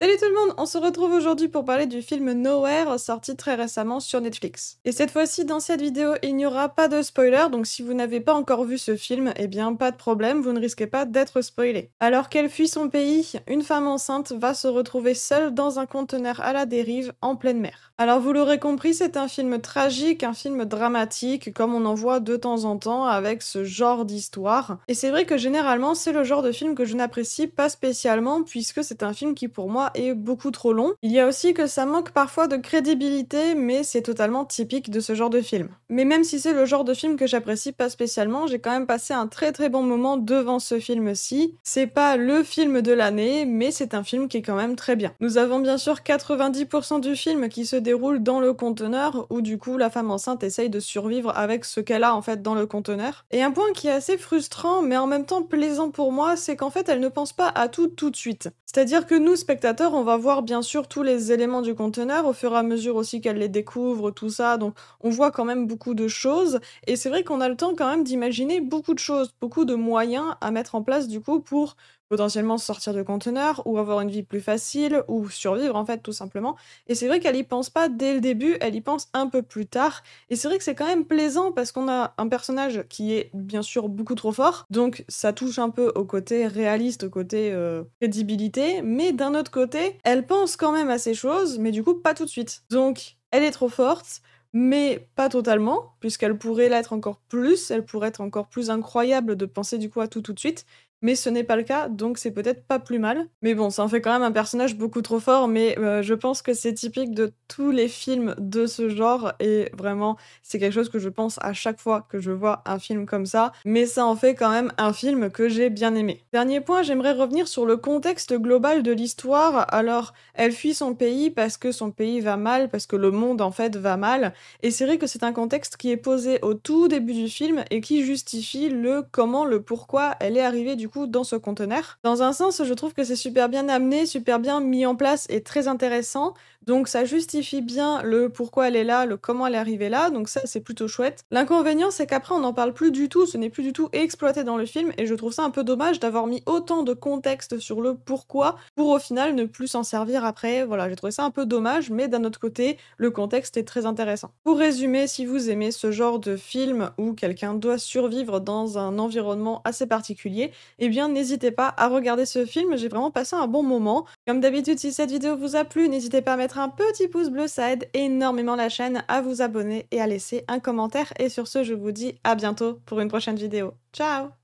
Salut tout le monde, on se retrouve aujourd'hui pour parler du film Nowhere, sorti très récemment sur Netflix. Et cette fois-ci, dans cette vidéo, il n'y aura pas de spoiler, donc si vous n'avez pas encore vu ce film, eh bien pas de problème, vous ne risquez pas d'être spoilé. Alors qu'elle fuit son pays, une femme enceinte va se retrouver seule dans un conteneur à la dérive en pleine mer. Alors vous l'aurez compris, c'est un film tragique, un film dramatique, comme on en voit de temps en temps avec ce genre d'histoire. Et c'est vrai que généralement, c'est le genre de film que je n'apprécie pas spécialement, puisque c'est un film qui pour moi est beaucoup trop long. Il y a aussi que ça manque parfois de crédibilité, mais c'est totalement typique de ce genre de film. Mais même si c'est le genre de film que j'apprécie pas spécialement, j'ai quand même passé un très très bon moment devant ce film-ci. C'est pas le film de l'année, mais c'est un film qui est quand même très bien. Nous avons bien sûr 90% du film qui se déroule dans le conteneur, où du coup la femme enceinte essaye de survivre avec ce qu'elle a en fait dans le conteneur. Et un point qui est assez frustrant, mais en même temps plaisant pour moi, c'est qu'en fait elle ne pense pas à tout de suite. C'est-à-dire que nous, spectateurs, on va voir bien sûr tous les éléments du conteneur au fur et à mesure aussi qu'elle les découvre, tout ça, donc on voit quand même beaucoup de choses, et c'est vrai qu'on a le temps quand même d'imaginer beaucoup de choses, beaucoup de moyens à mettre en place du coup pour potentiellement sortir du conteneur, ou avoir une vie plus facile, ou survivre en fait tout simplement. Et c'est vrai qu'elle y pense pas dès le début, elle y pense un peu plus tard, et c'est vrai que c'est quand même plaisant parce qu'on a un personnage qui est bien sûr beaucoup trop fort, donc ça touche un peu au côté réaliste, au côté crédibilité, mais d'un autre côté, elle pense quand même à ces choses, mais du coup pas tout de suite. Donc elle est trop forte, mais pas totalement, puisqu'elle pourrait l'être encore plus, elle pourrait être encore plus incroyable de penser du coup à tout de suite, mais ce n'est pas le cas, donc c'est peut-être pas plus mal. Mais bon, ça en fait quand même un personnage beaucoup trop fort, mais je pense que c'est typique de tous les films de ce genre, et vraiment, c'est quelque chose que je pense à chaque fois que je vois un film comme ça, mais ça en fait quand même un film que j'ai bien aimé. Dernier point, j'aimerais revenir sur le contexte global de l'histoire. Alors, elle fuit son pays parce que son pays va mal, parce que le monde en fait va mal, et c'est vrai que c'est un contexte qui est posé au tout début du film et qui justifie le comment, le pourquoi elle est arrivée du coup dans ce conteneur. Dans un sens, je trouve que c'est super bien amené, super bien mis en place et très intéressant. Donc ça justifie bien le pourquoi elle est là, le comment elle est arrivée là, donc ça c'est plutôt chouette. L'inconvénient c'est qu'après on n'en parle plus du tout, ce n'est plus du tout exploité dans le film, et je trouve ça un peu dommage d'avoir mis autant de contexte sur le pourquoi pour au final ne plus s'en servir après. Voilà, j'ai trouvé ça un peu dommage, mais d'un autre côté, le contexte est très intéressant. Pour résumer, si vous aimez ce genre de film où quelqu'un doit survivre dans un environnement assez particulier, eh bien n'hésitez pas à regarder ce film, j'ai vraiment passé un bon moment. Comme d'habitude, si cette vidéo vous a plu, n'hésitez pas à mettre un petit pouce bleu, ça aide énormément la chaîne, à vous abonner et à laisser un commentaire. Et sur ce, je vous dis à bientôt pour une prochaine vidéo. Ciao!